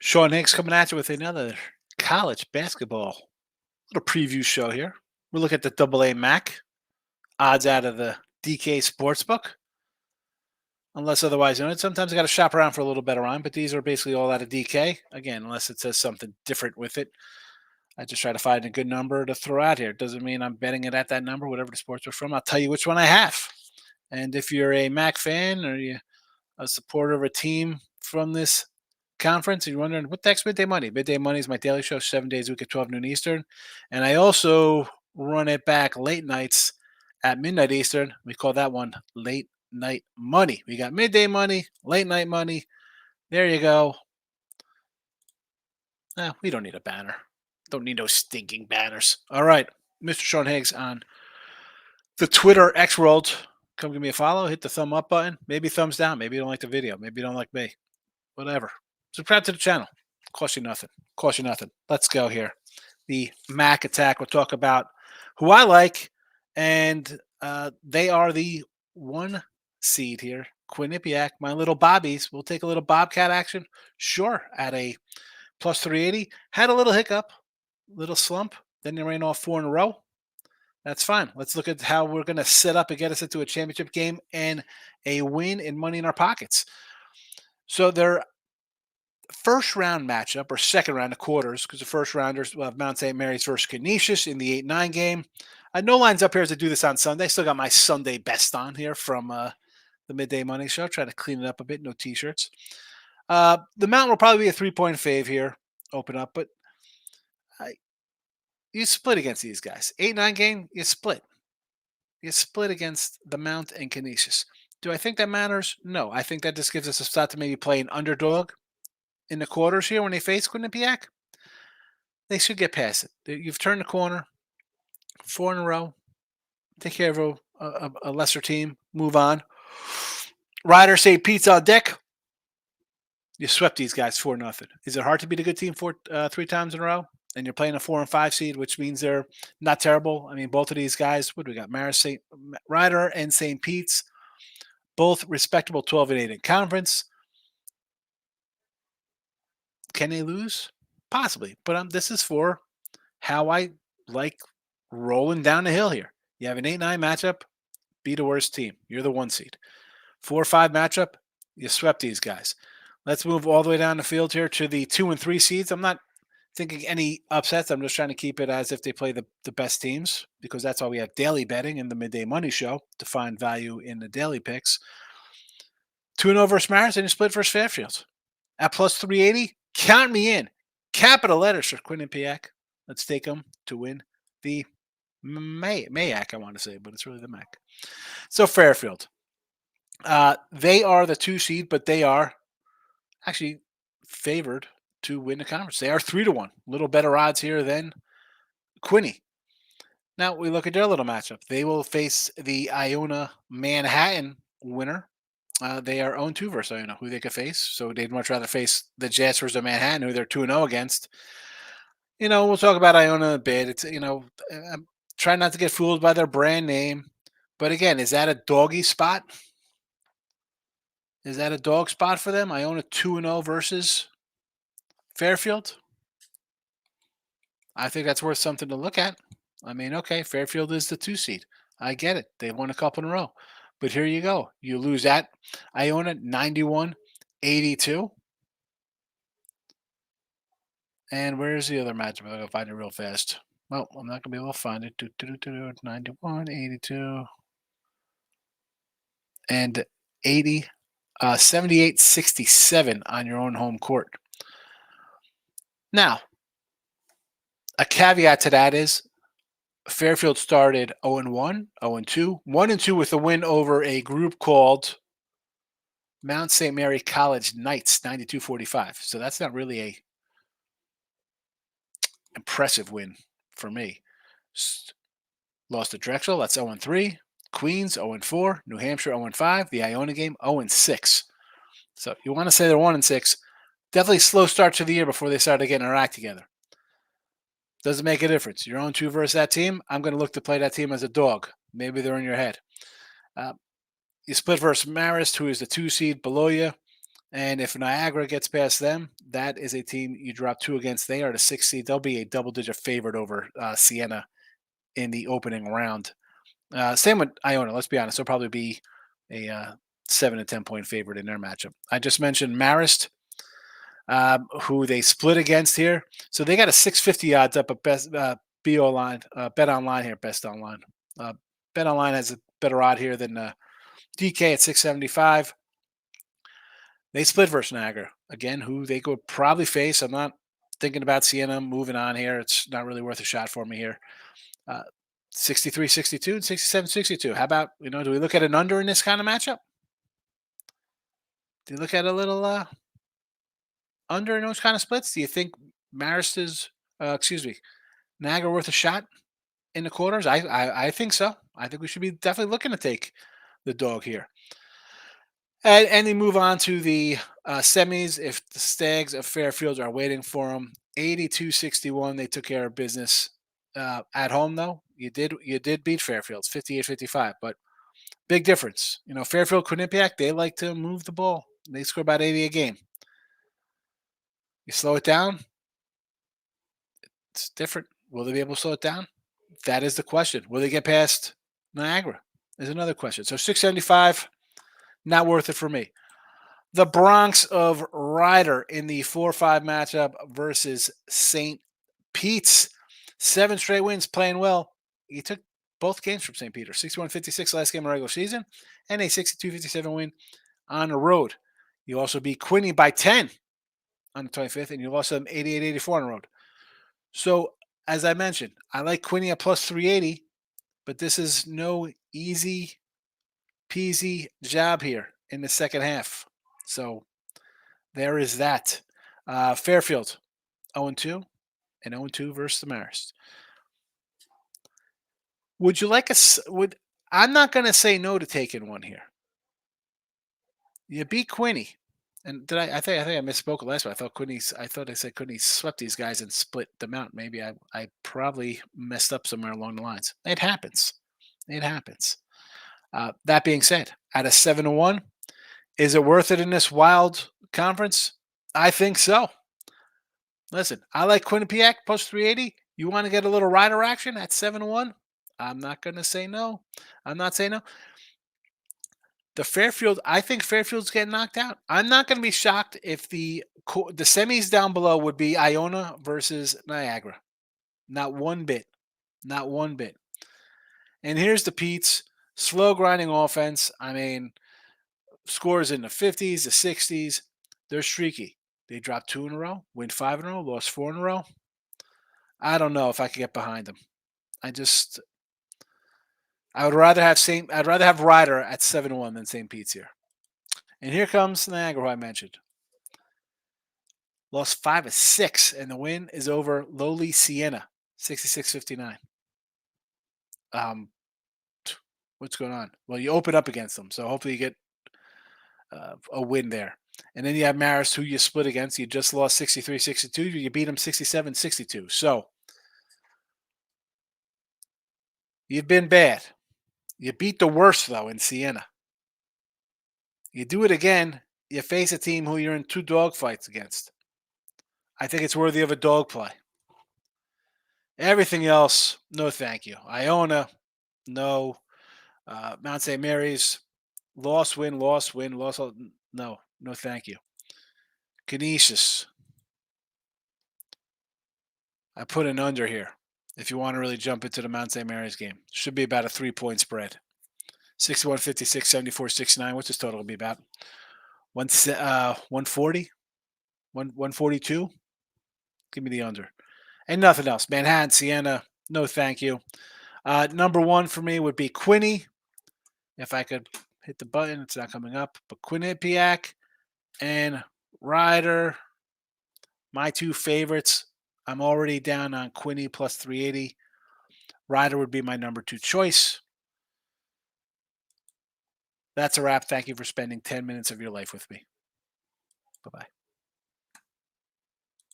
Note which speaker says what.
Speaker 1: Sean Higgs coming at you with another college basketball little preview show here. We'll look at the AA MAC odds out of the DK Sportsbook. Unless otherwise noted, sometimes I got to shop around for a little better on, but these are basically all out of DK. Again, unless it says something different with it. I just try to find a good number to throw out here. Doesn't mean I'm betting it at that number, whatever the sportsbook's from. I'll tell you which one I have. And if you're a MAC fan or you a supporter of a team from this conference, and you're wondering what the heck's Midday Money? Midday Money is my daily show, 7 days a week at 12 noon Eastern. And I also run it back late nights at midnight Eastern. We call that one Late Night Money. We got Midday Money, Late Night Money. There you go. We don't need a banner. Don't need no stinking banners. All right. Mr. Sean Higgs on the Twitter X world. Come give me a follow. Hit the thumb up button. Maybe thumbs down. Maybe you don't like the video. Maybe you don't like me. Whatever. Subscribe to the channel. Cost you nothing. Cost you nothing. Let's go here. The MAC attack. We'll talk about who I like, and they are the 1 seed here. Quinnipiac, my little Bobbies. We'll take a little Bobcat action. Sure, at a plus 380. Had a little hiccup, little slump. Then they ran off 4 in a row. That's fine. Let's look at how we're going to set up and get us into a championship game and a win and money in our pockets. So their first round matchup, or second round of quarters, because the first rounders will have Mount St. Mary's versus Canisius in the 8-9 game. No lines up here as I do this on Sunday. Still got my Sunday best on here from the Midday Money Show. Try to clean it up a bit. No T-shirts. The Mountain will probably be a 3-point fave here. Open up, but you split against these guys. 8-9 game, you split. You split against the Mount and Canisius. Do I think that matters? No. I think that just gives us a shot to maybe play an underdog in the quarters here when they face Quinnipiac. They should get past it. You've turned the corner. 4 in a row. Take care of a lesser team. Move on. Ryder St. Pete's on deck. You swept these guys 4-0. Is it hard to beat a good team 3 times in a row? And you're playing a 4 and 5 seed, which means they're not terrible. I mean, both of these guys, what do we got? Ryder and St. Pete's, both respectable 12 and 8 in conference. Can they lose? Possibly. But this is for how I like rolling down the hill here. You have an 8-9 matchup, beat a worse team. You're the 1 seed. 4-5 matchup, you swept these guys. Let's move all the way down the field here to the 2 and 3 seeds. I'm not thinking any upsets. I'm just trying to keep it as if they play the best teams, because that's why we have daily betting in the Midday Money Show to find value in the daily picks. 2-0 versus Marist, and you split versus Fairfield. At plus 380, count me in. Capital letters for Quinnipiac. Let's take them to win the MAAC, I want to say, but it's really the MAC. So Fairfield. They are the 2 seed, but they are actually favored to win the conference. They are 3-1. A little better odds here than Quinny. Now we look at their little matchup. They will face the Iona Manhattan winner. They are 0-2 versus Iona, who they could face. So they'd much rather face the Jaspers of Manhattan, who they're 2-0 against. We'll talk about Iona in a bit. It's, I'm trying not to get fooled by their brand name. But again, is that a doggy spot? Is that a dog spot for them? Iona 2-0 versus Fairfield? I think that's worth something to look at. I mean, okay, Fairfield is the 2 seed. I get it. They've won a couple in a row. But here you go. You lose at Iona 91-82. And where's the other matchup? I'm going to find it real fast. Well, I'm not going to be able to find it. 91-82. And 78-67 on your own home court. Now, a caveat to that is Fairfield started 0-1, 0-2, 1-2 with a win over a group called Mount St. Mary College Knights, 92-45. So that's not really a impressive win for me. Lost to Drexel, that's 0-3. Queens, 0-4. New Hampshire, 0-5. The Iona game, 0-6. So you want to say they're 1-6. Definitely slow start to the year before they started getting their act together. Doesn't make a difference. You're 0-2 versus that team. I'm going to look to play that team as a dog. Maybe they're in your head. You split versus Marist, who is the 2 seed below you. And if Niagara gets past them, that is a team you drop 2 against. They are the 6th seed. They'll be a double-digit favorite over Siena in the opening round. Same with Iona. Let's be honest; they'll probably be a 7 to 10 point favorite in their matchup. I just mentioned Marist, who they split against here, so they got a 650 odds up at best. BO line, Bet Online here, Best Online. Uh, Bet Online has a better odd here than DK at 675. They split versus Niagara again, who they could probably face. I'm not thinking about Siena moving on here. It's not really worth a shot for me here. Uh, 63-62 and 67-62. How about, do we look at an under in this kind of matchup? Do you look at a little under in those kind of splits? Do you think Marist is, Niagara worth a shot in the quarters? I think so. I think we should be definitely looking to take the dog here. And they move on to the semis. If the Stags of Fairfield are waiting for them, 82-61, they took care of business at home. Though you did beat Fairfield 58-55, but big difference. Fairfield Quinnipiac, they like to move the ball. They score about 80 a game. You slow it down, it's different. Will they be able to slow it down? That is the question. Will they get past Niagara? Is another question. So 675, not worth it for me. The Bronx of Ryder in the 4-5 matchup versus St. Pete's. 7 straight wins, playing well. He took both games from St. Peter. 61-56 last game of regular season, and a 62-57 win on the road. You also beat Quinny by 10 on the 25th, and you lost them 88-84 on the road. So, as I mentioned, I like Quinny at plus 380, but this is no easy peasy job here in the second half. So there is that. Fairfield 0-2 and 0-2 versus the Marist. Would you like I'm not going to say no to taking one here. You beat Quinny, and did I think I misspoke last one. I thought I said Quinny swept these guys and split them out. Maybe I probably messed up somewhere along the lines. It happens. It happens. That being said, at a 7-1, is it worth it in this wild conference? I think so. Listen, I like Quinnipiac plus 380. You want to get a little rider action at 7-1? I'm not going to say no. I'm not saying no. I think Fairfield's getting knocked out. I'm not going to be shocked if the semis down below would be Iona versus Niagara. Not one bit. Not one bit. And here's the Pete's slow grinding offense. I mean, scores in the 50s, the 60s. They're streaky. They dropped 2 in a row, win 5 in a row, lost 4 in a row. I don't know if I could get behind them. I'd rather have Ryder at 7-1 than St. Pete's here. And here comes Niagara, who I mentioned. Lost 5 of 6, and the win is over lowly Siena, 66-59. What's going on? Well, you open up against them, so hopefully you get a win there. And then you have Marist, who you split against. You just lost 63-62. You beat them 67-62. So you've been bad. You beat the worst, though, in Siena. You do it again, you face a team who you're in 2 dog fights against. I think it's worthy of a dog play. Everything else, no thank you. Iona, no. Mount St. Mary's, loss, win, loss, win, loss. No thank you. Canisius, I put an under here if you want to really jump into the Mount St. Mary's game. Should be about a 3-point spread. 61-56, 74-69. What's this total going to be about? 140? 142? Give me the under. And nothing else. Manhattan, Siena, no thank you. Number 1 for me would be Quinny. If I could hit the button, it's not coming up. But Quinnipiac and Ryder, my 2 favorites. I'm already down on Quinny plus 380. Ryder would be my number 2 choice. That's a wrap. Thank you for spending 10 minutes of your life with me. Bye-bye.